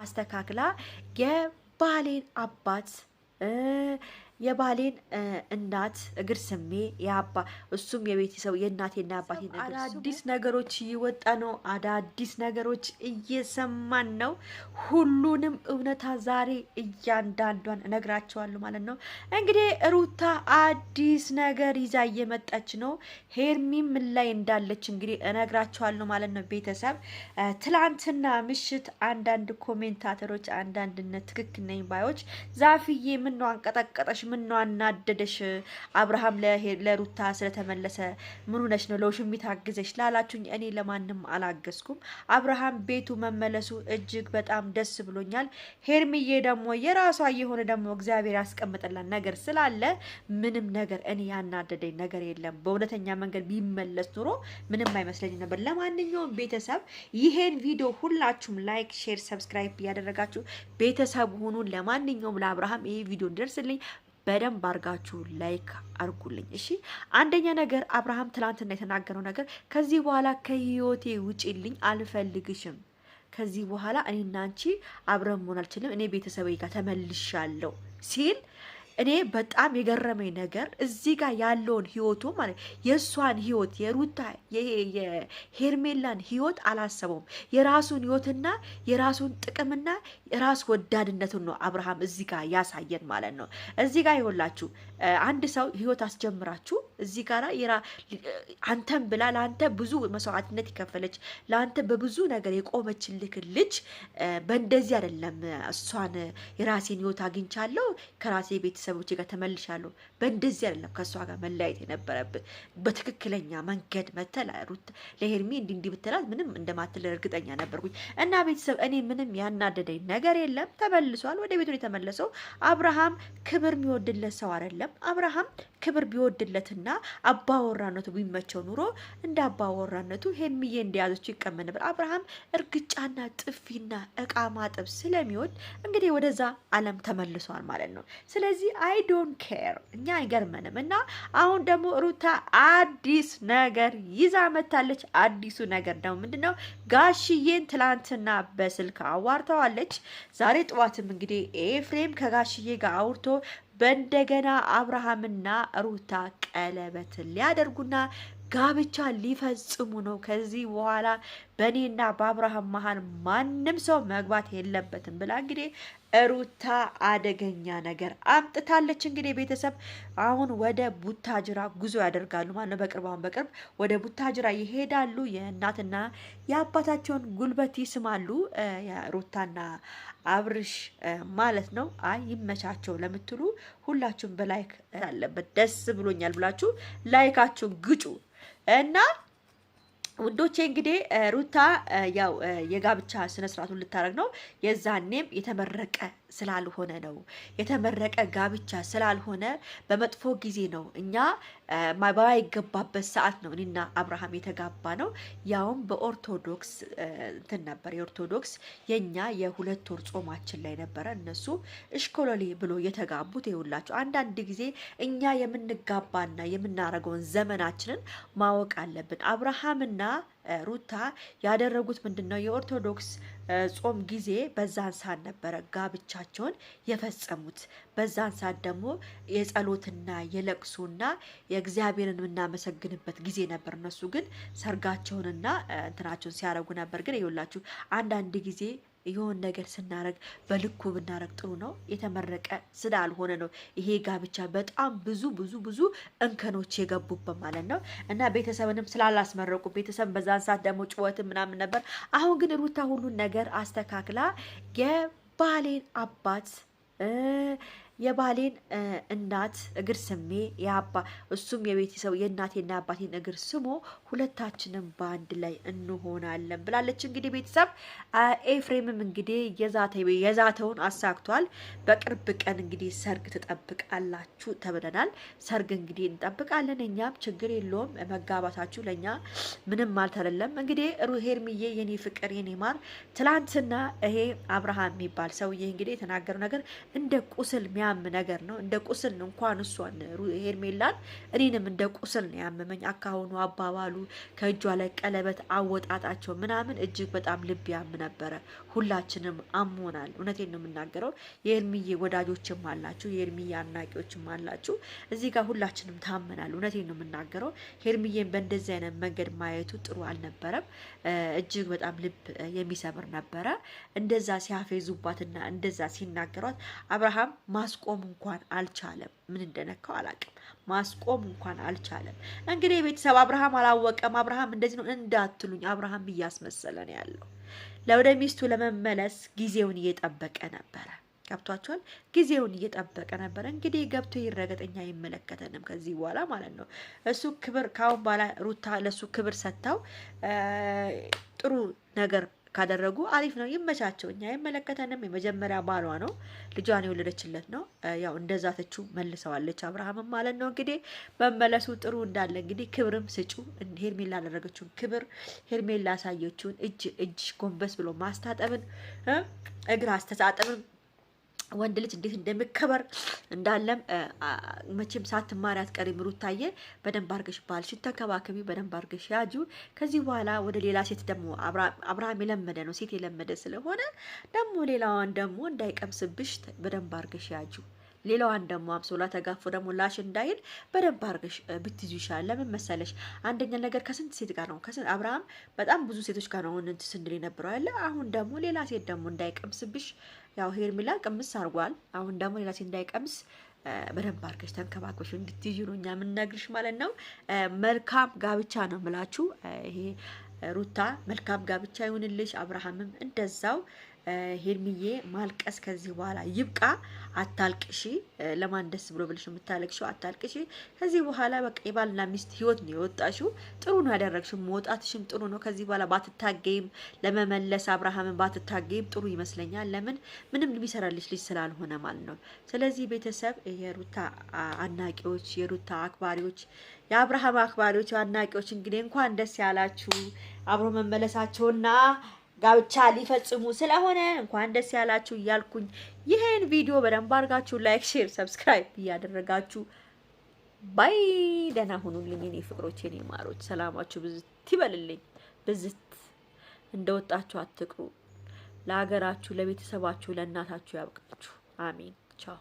አስተካክላ የባሌን አባት የባሌን እናት እግር ስሜ ያባ እሱም የቤተሰብ የእናቴና አባቴ ነገር አዳዲስ ነገሮች እየወጣ ነው። አዳዲስ ነገሮች እየሰማን ነው። ሁሉንም እውነታ ዛሬ እያንዳንዷን እነግራቸዋለሁ ማለት ነው። እንግዲህ ሩታ አዲስ ነገር ይዛ እየመጣች ነው። ሄርሚ ምን ላይ እንዳለች እንግዲህ እነግራቸዋለሁ ማለት ነው። ቤተሰብ ትላንትና ምሽት አንዳንድ ኮሜንታተሮች አንዳንድነት ትክክል ነኝ ባዮች ዛፍዬ ምን ነው አንቀጠቀጠሽ ምን ነው አናደደሽ? አብርሃም ለሩታ ስለተመለሰ ምን ሆነሽ ነው ለውሽሚት አግዘሽ ላላችሁኝ እኔ ለማንም አላገዝኩም። አብርሃም ቤቱ መመለሱ እጅግ በጣም ደስ ብሎኛል። ሄርሚዬ ደግሞ የራሷ የሆነ ደግሞ እግዚአብሔር ያስቀምጠላን ነገር ስላለ ምንም ነገር እኔ ያናደደኝ ነገር የለም። በእውነተኛ መንገድ ቢመለስ ኑሮ ምንም አይመስለኝ ነበር። ለማንኛውም ቤተሰብ ይሄን ቪዲዮ ሁላችሁም ላይክ፣ ሼር፣ ሰብስክራይብ እያደረጋችሁ ቤተሰብ ሁኑ። ለማንኛውም ለአብርሃም ይሄ ቪዲዮ እንዲደርስልኝ በደንብ አርጋችሁ ላይክ አርጉልኝ። እሺ አንደኛ ነገር አብርሃም ትላንትና የተናገረው ነገር ከዚህ በኋላ ከህይወቴ ውጪልኝ፣ አልፈልግሽም። ከዚህ በኋላ እኔና አንቺ አብረን መሆን አልችልም፣ እኔ ቤተሰቤ ጋር ተመልሻለሁ ሲል እኔ በጣም የገረመኝ ነገር እዚህ ጋር ያለውን ህይወቱ ማለት የእሷን ህይወት የሩታ የሄርሜላን ህይወት አላሰበውም። የራሱን ህይወትና የራሱን ጥቅምና የራስ ወዳድነቱን ነው አብርሃም እዚህ ጋር ያሳየን ማለት ነው። እዚህ ጋር ይኸውላችሁ አንድ ሰው ህይወት አስጀምራችሁ እዚህ ጋር አንተም ብላ ለአንተ ብዙ መስዋዕትነት የከፈለች ለአንተ በብዙ ነገር የቆመችልክ ልጅ በእንደዚህ አይደለም እሷን የራሴን ህይወት አግኝቻለሁ ከራሴ ቤተሰቦቼ ጋር ተመልሻለሁ በእንደዚህ አይደለም ከእሷ ጋር መለያየት የነበረብህ። በትክክለኛ መንገድ መተላ ሩት ለሄርሚ እንዲህ ብትላት ምንም እንደማትል እርግጠኛ ነበርኩኝ። እና ቤተሰብ እኔ ምንም ያናደደኝ ነገር የለም። ተመልሷል፣ ወደ ቤቱ የተመለሰው። አብርሃም ክብር የሚወድለት ሰው አይደለም። አብርሃም ክብር ቢወድለትና አባወራነቱ ቢመቸው ኑሮ እንደ አባወራነቱ ሄርሚዬ እንደያዘችው ይቀመጥ ነበር። አብርሃም እርግጫና ጥፊና እቃ ማጠብ ስለሚወድ እንግዲህ ወደዛ ዓለም ተመልሷል ማለት ነው። ስለዚህ አይ ዶንት ኬር እኛ አይገርመንም። እና አሁን ደግሞ ሩታ አዲስ ነገር ይዛ መታለች። አዲሱ ነገር ደግሞ ምንድነው? ጋሽዬን ትላንትና በስልክ አዋርተዋለች። ዛሬ ጠዋትም እንግዲህ ኤፍሬም ከጋሽዬ ጋር አውርቶ በእንደገና አብርሃምና ሩታ ቀለበትን ሊያደርጉና ጋብቻ ሊፈጽሙ ነው። ከዚህ በኋላ በእኔና በአብርሃም መሀል ማንም ሰው መግባት የለበትም ብላ እንግዲህ ሩታ አደገኛ ነገር አምጥታለች። እንግዲህ ቤተሰብ አሁን ወደ ቡታጅራ ጉዞ ያደርጋሉ ማለት ነው። በቅርብ ወደ ቡታጅራ ይሄዳሉ። የእናትና የአባታቸውን ጉልበት ይስማሉ። ሩታና አብርሽ ማለት ነው። አይ ይመቻቸው ለምትሉ ሁላችሁም በላይክ አለበት ደስ ብሎኛል ብላችሁ ላይካችሁን ግጩ እና ውዶቼ እንግዲህ ሩታ ያው የጋብቻ ስነ ስርዓቱን ልታረግ ነው። የዛኔም የተመረቀ ስላልሆነ ነው የተመረቀ ጋብቻ ስላልሆነ በመጥፎ ጊዜ ነው እኛ ባይገባበት ሰዓት ነው እኔና አብርሃም የተጋባ ነው። ያውም በኦርቶዶክስ እንትን ነበር። የኦርቶዶክስ የኛ የሁለት ወር ጾማችን ላይ ነበረ። እነሱ እሽኮሎሌ ብሎ የተጋቡት። ይውላችሁ አንዳንድ ጊዜ እኛ የምንጋባና የምናረገውን ዘመናችንን ማወቅ አለብን። አብርሃምና ሩታ ያደረጉት ምንድነው? የኦርቶዶክስ ጾም ጊዜ በዛን ሰዓት ነበረ ጋብቻቸውን የፈጸሙት። በዛን ሰዓት ደግሞ የጸሎትና የለቅሶና የእግዚአብሔርን የምናመሰግንበት ጊዜ ነበር። እነሱ ግን ሰርጋቸውንና እንትናቸውን ሲያረጉ ነበር። ግን ይኸውላችሁ አንዳንድ ጊዜ የሆነ ነገር ስናረግ በልኩ ብናረግ ጥሩ ነው። የተመረቀ ስላልሆነ ነው ይሄ ጋብቻ በጣም ብዙ እንከኖች የገቡበት ማለት ነው። እና ቤተሰብንም ስላላስመረቁ ቤተሰብ በዛን ሰዓት ደግሞ ጭወትን ምናምን ነበር። አሁን ግን ሩታ ሁሉን ነገር አስተካክላ የባሌን አባት የባሌን እናት እግር ስሜ እሱም የቤተሰብ የእናቴና አባቴን እግር ስሞ ሁለታችንም በአንድ ላይ እንሆናለን ብላለች። እንግዲህ ቤተሰብ ኤፍሬምም እንግዲህ የዛተውን አሳክቷል። በቅርብ ቀን እንግዲህ ሰርግ ትጠብቃላችሁ ተብለናል። ሰርግ እንግዲህ እንጠብቃለን። እኛም ችግር የለውም መጋባታችሁ ለኛ ምንም አልተለለም። እንግዲህ ሄርሚዬ የኔ ፍቅር የኔ ማር ትላንትና ይሄ አብርሃም የሚባል ሰውዬ እንግዲህ የተናገረው ነገር እንደ ቁስል የሚያም ነገር ነው። እንደ ቁስል ነው። እንኳን እሷን ሄርሜላን እኔንም እንደ ቁስል ነው ያመመኝ። አካሁኑ አባባሉ፣ ከእጇ ላይ ቀለበት አወጣጣቸው ምናምን እጅግ በጣም ልብ ያም ነበረ። ሁላችንም አሞናል። እውነቴን ነው የምናገረው። የሄርሚዬ ወዳጆችም አላችሁ፣ የሄርሚዬ አድናቂዎችም አላችሁ። እዚህ ጋር ሁላችንም ታመናል። እውነቴን ነው የምናገረው። ሄርሚዬን በእንደዚህ አይነት መንገድ ማየቱ ጥሩ አልነበረም። እጅግ በጣም ልብ የሚሰብር ነበረ። እንደዛ ሲያፌዙባትና እንደዛ ሲናገሯት አብርሃም ማስቆም እንኳን አልቻለም። ምን እንደነካው አላውቅም። ማስቆም እንኳን አልቻለም። እንግዲህ ቤተሰብ አብርሃም አላወቀም። አብርሃም እንደዚህ ነው እንዳትሉኝ፣ አብርሃም እያስመሰለ ነው ያለው። ለወደ ሚስቱ ለመመለስ ጊዜውን እየጠበቀ ነበረ። ገብቷቸዋል። ጊዜውን እየጠበቀ ነበረ። እንግዲህ ገብቶ ይረገጠኛ አይመለከተንም ከዚህ በኋላ ማለት ነው። እሱ ክብር ካሁን በኋላ ሩታ ለሱ ክብር ሰጥተው ጥሩ ነገር ካደረጉ አሪፍ ነው፣ ይመቻቸው። እኛ አይመለከተንም። የመጀመሪያ ባሏ ነው፣ ልጇን የወለደችለት ነው። ያው እንደዛ ተቹ መልሰዋለች አብርሃምም ማለት ነው። እንግዲህ መመለሱ ጥሩ እንዳለ እንግዲህ ክብርም ስጩ። ሄርሜላ ያደረገችውን ክብር፣ ሄርሜላ ያሳየችውን እጅ ጎንበስ ብሎ ማስታጠብን፣ እግር አስተጣጠብን ወንድ ልጅ እንዴት እንደሚከበር እንዳለም መቼም ሳትማሪ አትቀሪም። ሩታዬ በደንብ አድርገሽ ባልሽን ተከባከቢ፣ በደንብ አድርገሽ ያጁ። ከዚህ በኋላ ወደ ሌላ ሴት ደግሞ አብርሃም የለመደ ነው፣ ሴት የለመደ ስለሆነ ደግሞ ሌላዋን ደግሞ እንዳይቀምስብሽ በደንብ አድርገሽ ያጁ። ሌላዋን ደግሞ አብሶላ ተጋፎ ደግሞ ላሽ እንዳይል በደንብ አድርገሽ ብትይዙ ይሻላል። ለምን መሰለሽ? አንደኛ ነገር ከስንት ሴት ጋር ነው አብርሃም በጣም ብዙ ሴቶች ጋር ነው እንትን ስንል የነበረው ያለ። አሁን ደግሞ ሌላ ሴት ደግሞ እንዳይቀምስብሽ፣ ያው ሄርሜላ ቅምስ አድርጓል። አሁን ደግሞ ሌላ ሴት እንዳይቀምስ በደንብ አድርገሽ ተንከባክበሽ እንድትይዙ ነው እኛ የምንነግርሽ ማለት ነው። መልካም ጋብቻ ነው የምላችሁ። ይሄ ሩታ መልካም ጋብቻ ይሁንልሽ፣ አብርሃምም እንደዛው። ሄርሚዬ ማልቀስ ከዚህ በኋላ ይብቃ። አታልቅሺ። ለማን ደስ ብሎ ብለሽ የምታለቅሽው? አታልቅሺ። ከዚህ በኋላ በቃ የባልና ሚስት ህይወት ነው የወጣሽው። ጥሩ ነው ያደረግሽው። መውጣትሽም ጥሩ ነው። ከዚህ በኋላ ባትታገይም ለመመለስ አብርሃምን ባትታገይም ጥሩ ይመስለኛል። ለምን ምንም የሚሰራልሽ ልጅ ስላልሆነ ማለት ነው። ስለዚህ ቤተሰብ የሩታ አድናቂዎች፣ የሩታ አክባሪዎች፣ የአብርሃም አክባሪዎች፣ አድናቂዎች እንግዲህ እንኳን ደስ ያላችሁ። አብሮ መመለሳቸውና ጋብቻ ሊፈጽሙ ስለሆነ እንኳን ደስ ያላችሁ እያልኩኝ ይሄን ቪዲዮ በደንብ አድርጋችሁ ላይክ፣ ሼር፣ ሰብስክራይብ እያደረጋችሁ ባይ ደህና ሁኑልኝ። እኔ ፍቅሮቼ፣ እኔ ማሮች፣ ሰላማችሁ ብዝት ይበልልኝ። ብዝት እንደወጣችሁ አትቅሩ። ለሀገራችሁ፣ ለቤተሰባችሁ፣ ለእናታችሁ ያብቃችሁ። አሜን። ቻው